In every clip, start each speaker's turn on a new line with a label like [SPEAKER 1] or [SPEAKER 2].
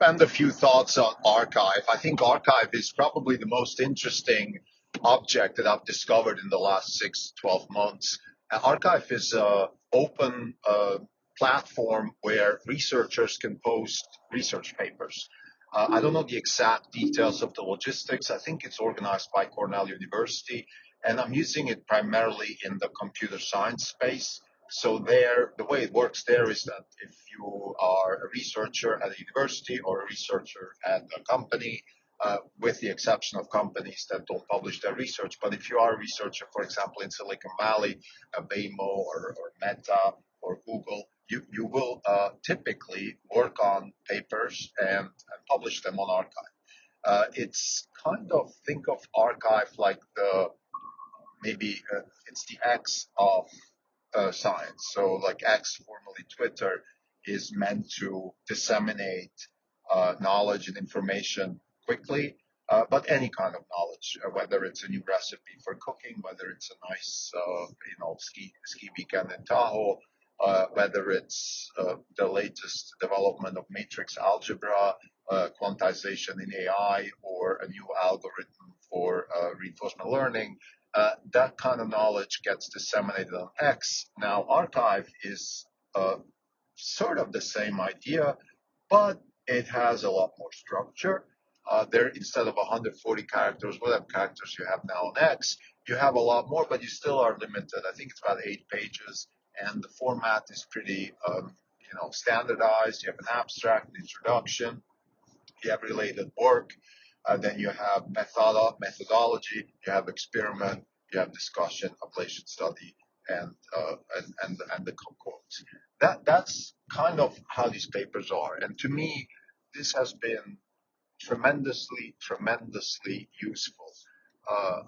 [SPEAKER 1] Spend a few thoughts on archive. I think archive is probably the most interesting object that I've discovered in the last 6 to 12 months. Archive is an open platform where researchers can post research papers. I don't know the exact details of the logistics. I think it's organized by Cornell University, and I'm using it primarily in the computer science space. So there, the way it works there is that if you are a researcher at a university or a researcher at a company, with the exception of companies that don't publish their research, but if you are a researcher, for example, in Silicon Valley, Waymo or Meta or Google, you will typically work on papers and publish them on archive. It's kind of, think of archive like the maybe it's the X of science. So, like X, formerly Twitter, is meant to disseminate knowledge and information quickly, but any kind of knowledge, whether it's a new recipe for cooking, whether it's a nice, ski weekend in Tahoe, whether it's the latest development of matrix algebra, quantization in AI, or a new algorithm for reinforcement learning. That kind of knowledge gets disseminated on X. Now, archive is sort of the same idea, but it has a lot more structure. There, instead of 140 characters, whatever characters you have now on X, you have a lot more, but you still are limited. I think it's about 8 pages, and the format is pretty, standardized. You have an abstract, an introduction, you have related work, then you have methodology, you have experiment, you have discussion, ablation study, and the quotes. That's kind of how these papers are, and to me, this has been tremendously useful.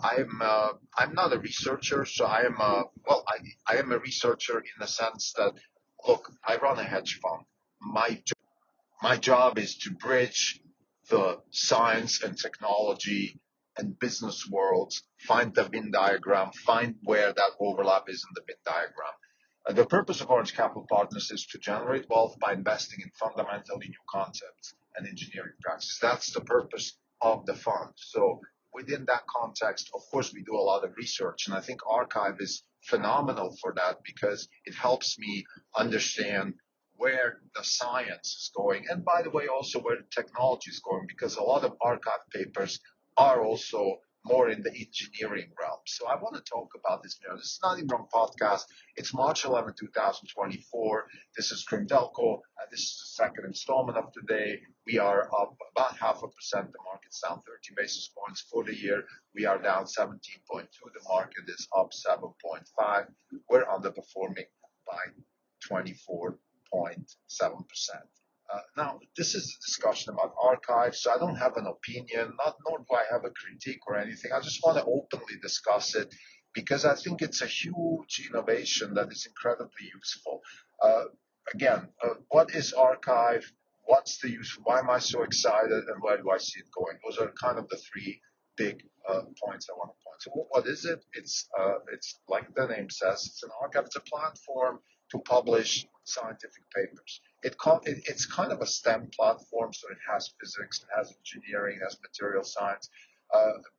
[SPEAKER 1] I'm not a researcher, so I am a researcher in the sense that, look, I run a hedge fund. My my job is to bridge the science and technology and business worlds, find the Venn diagram, find where that overlap is in the Venn diagram. The purpose of Orange Capital Partners is to generate wealth by investing in fundamentally new concepts and engineering practices. That's the purpose of the fund. So within that context, of course, we do a lot of research, and I think archive is phenomenal for that because it helps me understand where the science is going, and by the way, also where the technology is going, because a lot of archive papers are also more in the engineering realm. So I want to talk about this now. This is not even wrong podcast. It's March 11, 2024. This is Krimdelko. This is the second installment of today. We are up about 0.5%. The market's down 30 basis points for the year. We are down 17.2. The market is up 7.5. We're underperforming by 24.7%. Now, this is a discussion about archives, so I don't have an opinion, nor do I have a critique or anything. I just want to openly discuss it because I think it's a huge innovation that is incredibly useful. Uh, what is archive? What's the use? Why am I so excited, and where do I see it going? Those are kind of the three big points I want to point. So, what is it? It's like the name says. It's an archive. It's a platform to publish scientific papers. It's kind of a STEM platform, so it has physics, it has engineering, it has material science,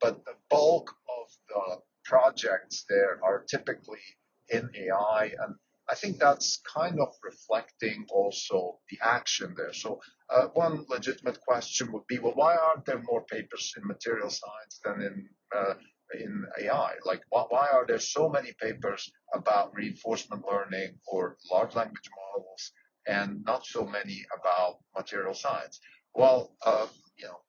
[SPEAKER 1] but the bulk of the projects there are typically in AI, and I think that's kind of reflecting also the action there. So one legitimate question would be, well, why aren't there more papers in material science than in AI? Like, why are there so many papers about reinforcement learning or large language models and not so many about material science? Well,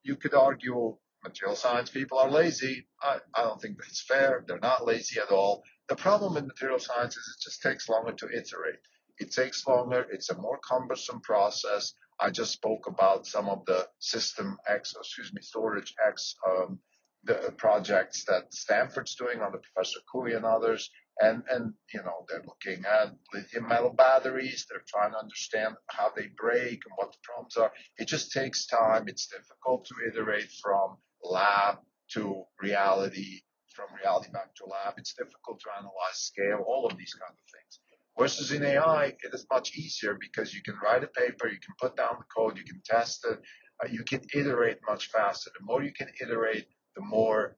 [SPEAKER 1] you could argue material science people are lazy. I don't think that's fair. They're not lazy at all. The problem with material science is it just takes longer to iterate. It takes longer. It's a more cumbersome process. I just spoke about some of the storage X the projects that Stanford's doing under Professor Cooey and others. And they're looking at lithium metal batteries. They're trying to understand how they break and what the problems are. It just takes time. It's difficult to iterate from lab to reality, from reality back to lab. It's difficult to analyze scale, all of these kind of things. Versus in AI, it is much easier because you can write a paper, you can put down the code, you can test it, you can iterate much faster. The more you can iterate, the more,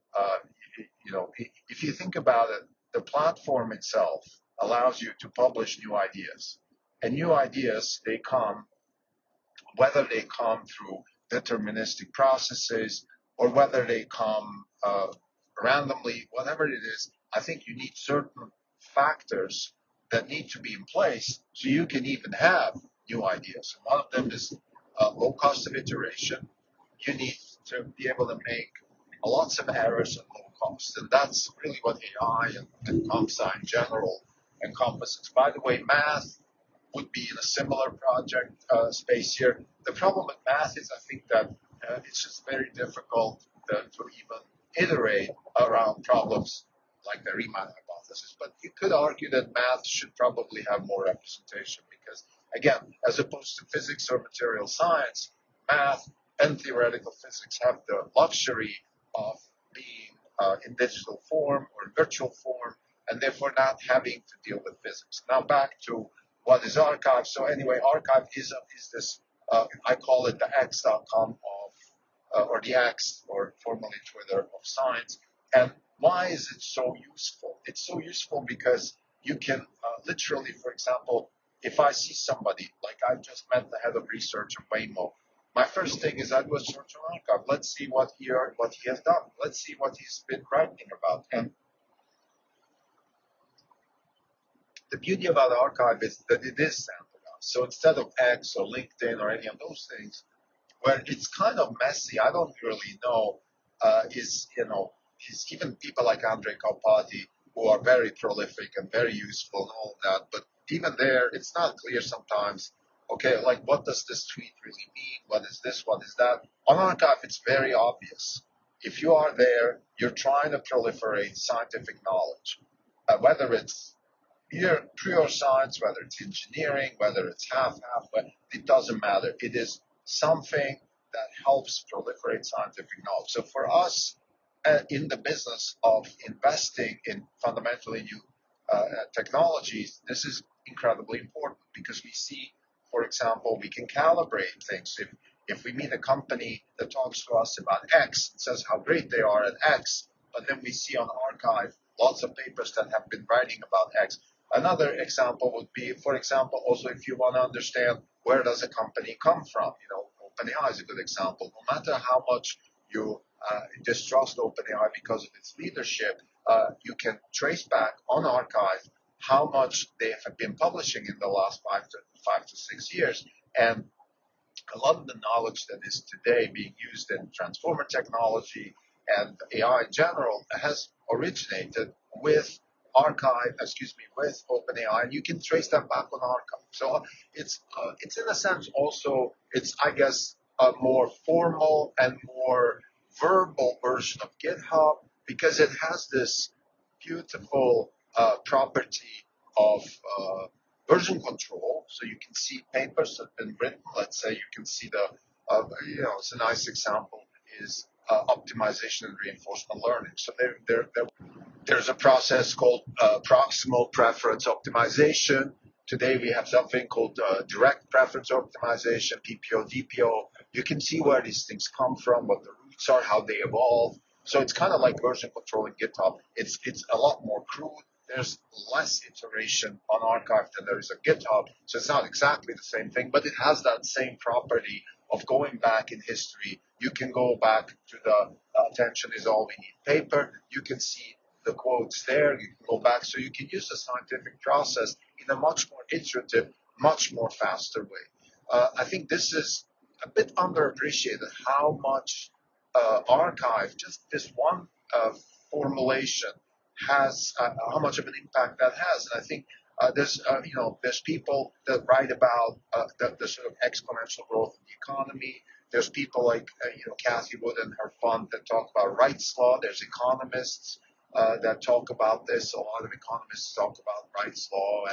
[SPEAKER 1] if you think about it, the platform itself allows you to publish new ideas. And new ideas, they come, whether they come through deterministic processes or whether they come randomly, whatever it is, I think you need certain factors that need to be in place so you can even have new ideas. And one of them is low cost of iteration. You need to be able to make lots of errors at low cost. And that's really what AI and comp sci in general encompasses. By the way, math would be in a similar project space here. The problem with math is I think that it's just very difficult to even iterate around problems like the Riemann hypothesis. But you could argue that math should probably have more representation because, again, as opposed to physics or material science, math and theoretical physics have the luxury of being in digital form or in virtual form, and therefore not having to deal with physics. Now back to what is arXiv. So anyway, arXiv is this, I call it the X.com or the X, or formerly Twitter, of science. And why is it so useful? It's so useful because you can literally, for example, if I see somebody, like I just met the head of research of Waymo, my first thing is I do a search on arXiv. Let's see what he has done. Let's see what he's been writing about. And the beauty about arXiv is that it is sandboxed. So instead of X or LinkedIn or any of those things, where it's kind of messy, I don't really know, is even people like Andrej Karpathy, who are very prolific and very useful and all of that, but even there, it's not clear sometimes, okay, like what does this tweet really mean? What is this? What is that? On arXiv, it's very obvious. If you are there, you're trying to proliferate scientific knowledge, whether it's pure science, whether it's engineering, whether it's half-half, it doesn't matter. It is something that helps proliferate scientific knowledge. So for us, in the business of investing in fundamentally new technologies, this is incredibly important because we see, for example, we can calibrate things. If we meet a company that talks to us about X and says how great they are at X, but then we see on arXiv lots of papers that have been writing about X. Another example would be, for example, also if you want to understand where does a company come from. OpenAI is a good example. No matter how much you distrust OpenAI because of its leadership, you can trace back on arXiv how much they have been publishing in the last 5 to 6 years. And a lot of the knowledge that is today being used in transformer technology and AI in general has originated with with OpenAI, and you can trace that back on arXiv. So it's in a sense also, it's, I guess, a more formal and more verbal version of GitHub because it has this beautiful property of version control. So you can see papers that have been written. Let's say you can see it's a nice example is optimization and reinforcement learning. So there's a process called proximal preference optimization. Today we have something called direct preference optimization, PPO, DPO. You can see where these things come from, what the roots are, how they evolve. So it's kind of like version control in GitHub. It's a lot more crude. There's less iteration on arXiv than there is on GitHub. So it's not exactly the same thing, but it has that same property of going back in history. You can go back to the attention is all we need paper. You can see the quotes there. You can go back. So you can use the scientific process in a much more iterative, much more faster way. I think this is a bit underappreciated how much arXiv, just this one formulation, has how much of an impact that has. And I think there's people that write about the sort of exponential growth of the economy. There's people like Cathie Wood and her fund that talk about Wright's law. There's economists that talk about this. A lot of economists talk about Wright's law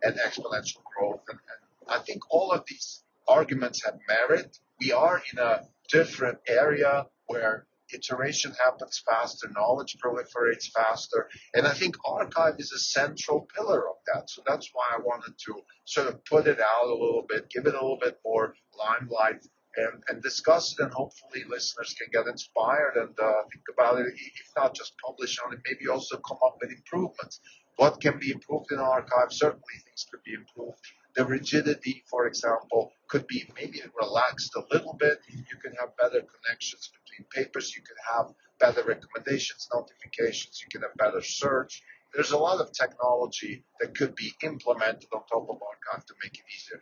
[SPEAKER 1] and exponential growth. And I think all of these arguments have merit. We are in a different area where iteration happens faster, knowledge proliferates faster, and I think arXiv is a central pillar of that. So that's why I wanted to sort of put it out a little bit, give it a little bit more limelight, and discuss it, and hopefully listeners can get inspired and think about it. If not just publish on it, maybe also come up with improvements. What can be improved in archive? Certainly things could be improved. The rigidity, for example, could be maybe relaxed a little bit. You can have better connections between papers. You can have better recommendations, notifications. You can have better search. There's a lot of technology that could be implemented on top of archive to make it easier.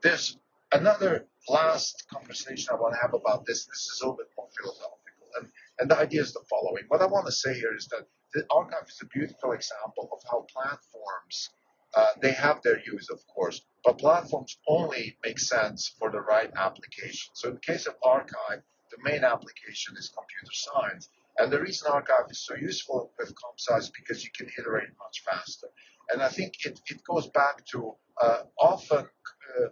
[SPEAKER 1] There's another last conversation I want to have about this. This is a little bit more philosophical. And the idea is the following. What I want to say here is that the archive is a beautiful example of how platforms, they have their use, of course, but platforms only make sense for the right application. So in the case of archive, the main application is computer science. And the reason archive is so useful with ComSci is because you can iterate much faster. And I think it goes back to often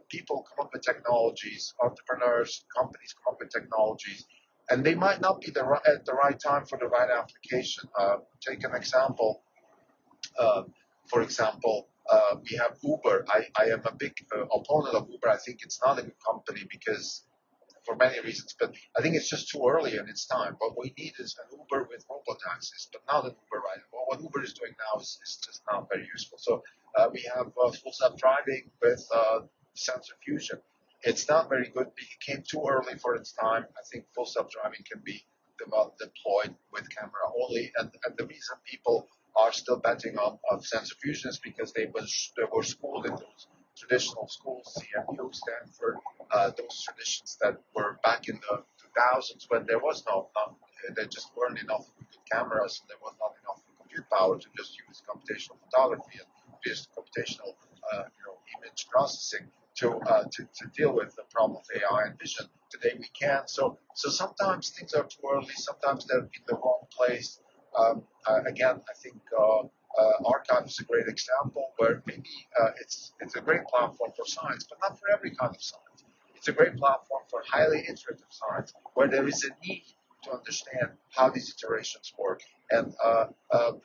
[SPEAKER 1] people come up with technologies, entrepreneurs, companies come up with technologies, and they might not be at the right time for the right application. Take an example. Uh, for example, we have Uber. I am a big opponent of Uber. I think it's not a good company because for many reasons, but I think it's just too early in its time. What we need is an Uber with robo taxis, but not an Uber rider. Well, what Uber is doing now is just not very useful. So we have full self driving with sensor fusion. It's not very good. It came too early for its time. I think full self driving can be deployed with camera only, and the reason people are still betting on sensor fusion is because they were schooled in those traditional schools, CMU, Stanford, those traditions that were back in the 2000s when there was there just weren't enough good cameras and there was not enough compute power to just use computational photography and just computational image processing to deal with the problem of AI and vision. Today we can. So sometimes things are too early. Sometimes they're in the wrong place. Again, I think archive is a great example where maybe it's a great platform for science, but not for every kind of science. It's a great platform for highly iterative science where there is a need to understand how these iterations work. And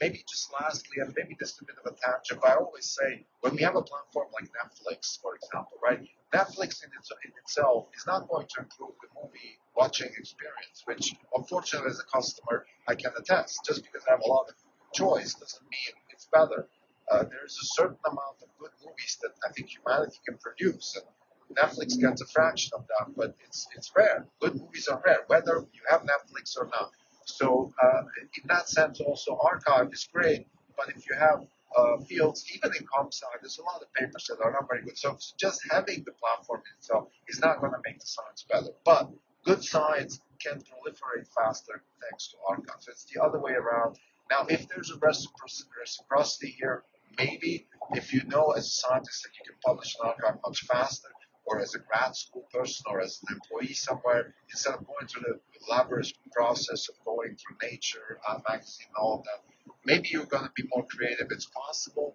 [SPEAKER 1] maybe just lastly, and maybe this is a bit of a tangent, but I always say when we have a platform like Netflix, for example, right? Netflix in itself is not going to improve the movie watching experience, which unfortunately as a customer I can attest. Just because I have a lot of choice doesn't mean it's better. There's a certain amount of good movies that I think humanity can produce, and Netflix gets a fraction of that, but it's rare. Good movies are rare, whether you have Netflix or not. So in that sense, also archive is great, but if you have fields, even in ComSci, there's a lot of papers that are not very good. So just having the platform itself is not going to make the science better. But good science can proliferate faster thanks to archive. So it's the other way around. Now, if there's a reciprocity here, maybe if you know as a scientist that you can publish an archive much faster, or as a grad school person, or as an employee somewhere, instead of going through the laborious process of going through Nature, magazine, all of that, maybe you're going to be more creative. It's possible,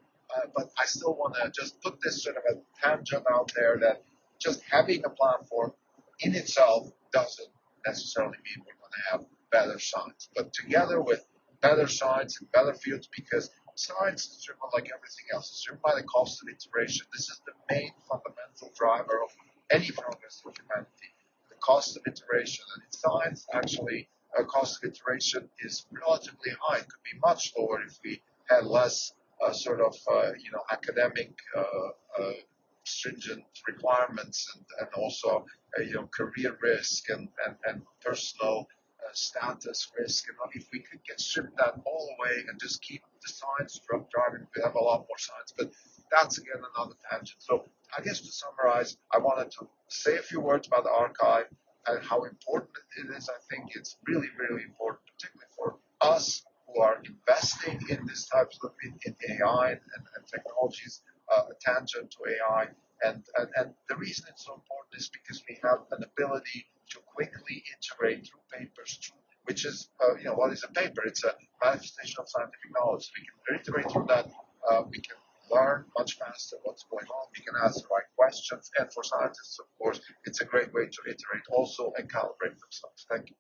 [SPEAKER 1] but I still want to just put this sort of a tangent out there that just having a platform in itself doesn't necessarily mean we're going to have better science. But together with better science and better fields, because science is driven like everything else. It's driven by the cost of iteration. This is the main fundamental driver of any progress in humanity. The cost of iteration. And in science, actually, cost of iteration is relatively high. It could be much lower if we had less academic stringent requirements and also career risk and personal status risk. And if we could get stripped that all away and just keep the science from driving, we have a lot more science. But that's again another tangent. So I guess to summarize, I wanted to say a few words about the archive and how important it is. I think it's really, really important, particularly for us who are investing in this types of in AI and technologies, tangent to AI. And the reason it's so important is because we have an ability to quickly iterate through papers, which is, what is a paper? It's a manifestation of scientific knowledge. We can iterate through that. We can learn much faster what's going on. We can ask the right questions. And for scientists, of course, it's a great way to iterate also and calibrate themselves. Thank you.